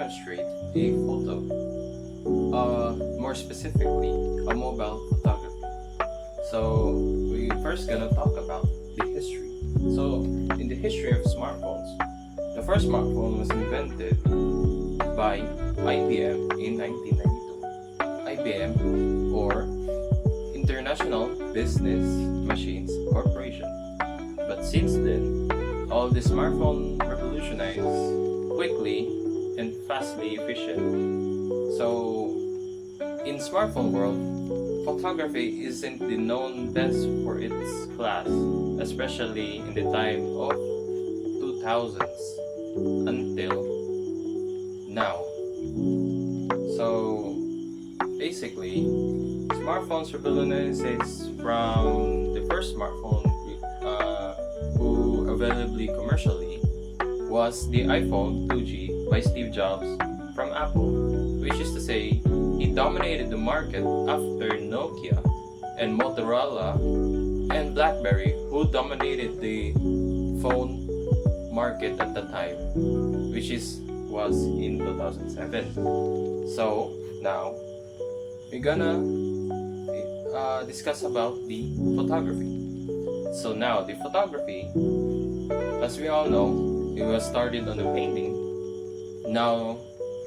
demonstrate a photo, more specifically, a mobile photography. So we first gonna talk about the history. So in the history of smartphones, the first smartphone was invented by IBM in 1992. IBM, or International Business Machines Corporation. But since then, all the smartphone revolutionized quickly and fastly efficient. So in smartphone world, photography isn't the known best for its class, especially in the time of 2000s until now. So basically, smartphones revolutionized from the first smartphone who availably commercially was the iPhone 2G by Steve Jobs from Apple, which is to say, he dominated the market after Nokia and Motorola and BlackBerry, who dominated the phone market at the time, which was in 2007. So now we're gonna discuss about the photography. So now the photography, as we all know, it was started on a painting, now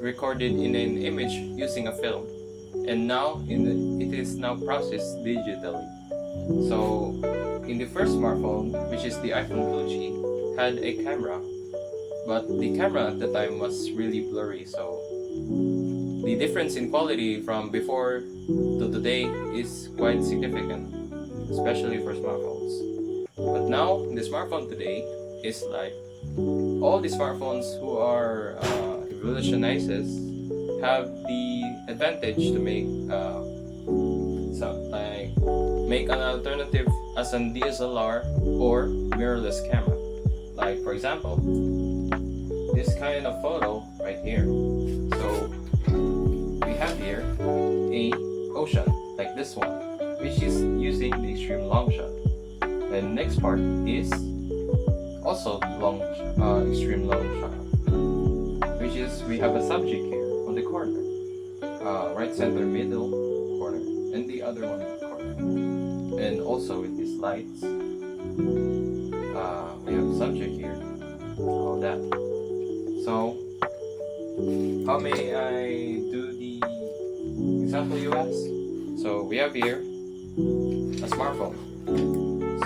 recorded in an image using a film, and now it is now processed digitally. So in the first smartphone, which is the iPhone 2G, had a camera, but the camera at the time was really blurry, so the difference in quality from before to today is quite significant, especially for smartphones. But now the smartphone today is like all the smartphones who are revolutionizes have the advantage to make make an alternative as an DSLR or mirrorless camera. Like for example, this kind of photo right here. So we have here a ocean like this one, which is using the extreme long shot. And next part is also extreme long shot, which is we have a subject here on the corner, right center, middle corner, and the other one in the corner. And also with these lights, we have a subject here, all that. So how may I do the example you ask? So we have here a smartphone.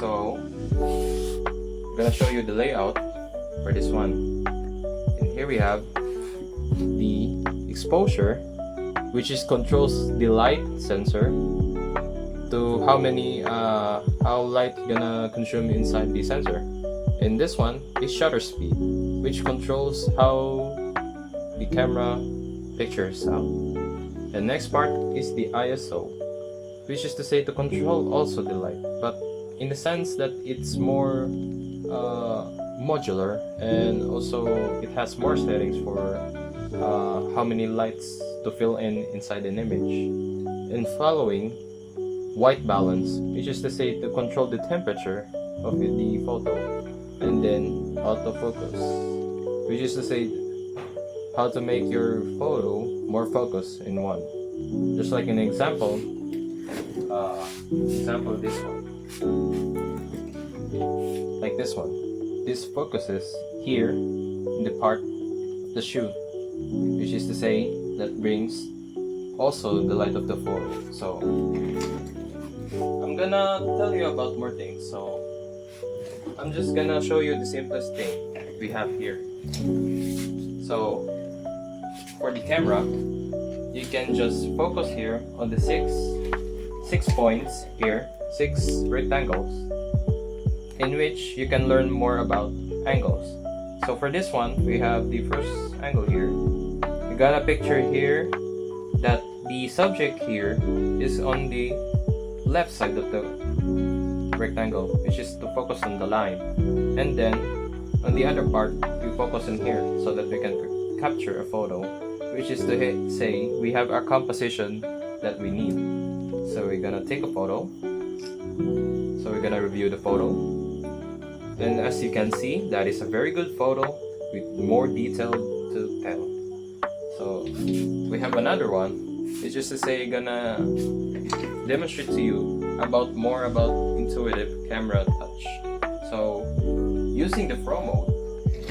So I'm gonna show you the layout for this one. And here we have the exposure, which is controls the light sensor to how light gonna consume inside the sensor. And this one is shutter speed, which controls how the camera pictures out. The next part is the ISO, which is to say to control also the light, but in the sense that it's more modular, and also it has more settings for how many lights to fill inside an image. And following, white balance, which is to say to control the temperature of the photo. And then autofocus, which is to say how to make your photo more focused in one. Just like an example this one, like this one. This focuses here in the part of the shoe, which is to say that brings also the light of the photo. So I'm gonna tell you about more things. So I'm just gonna show you the simplest thing we have here. So for the camera, you can just focus here on the six points here, 6 rectangles, in which you can learn more about angles. So for this one, we have the first angle here. You got a picture here that the subject here is on the left side of the rectangle, which is to focus on the line. And then on the other part, we focus in here so that we can capture a photo, which is to say we have our composition that we need. So we're gonna take a photo. So we're gonna review the photo. And as you can see, that is a very good photo with more detail to tell. So we have another one. It's just to say gonna demonstrate to you more about intuitive camera touch. So using the Pro mode,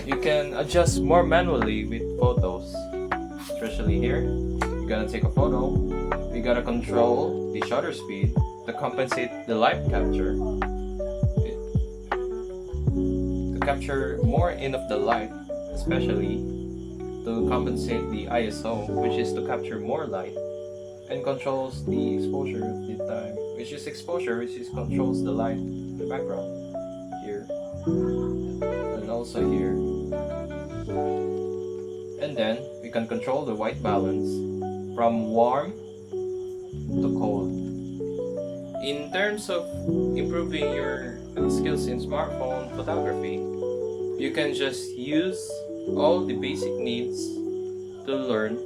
you can adjust more manually with photos. Especially here, you're gonna take a photo. You gotta control the shutter speed to compensate the light capture. To capture more in of the light, especially to compensate the ISO, which is to capture more light, and controls the exposure at the time, which is controls the light in the background here and also here. And then we can control the white balance from warm to cold. In terms of improving your skills in smartphone photography, you can just use all the basic needs to learn,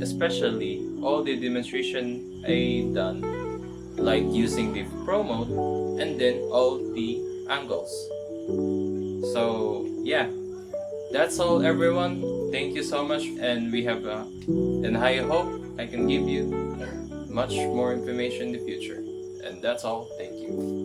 especially all the demonstration I done, like using the Pro mode and then all the angles. So yeah, that's all everyone. Thank you so much, and and I hope I can give you much more information in the future. And that's all. Thank you.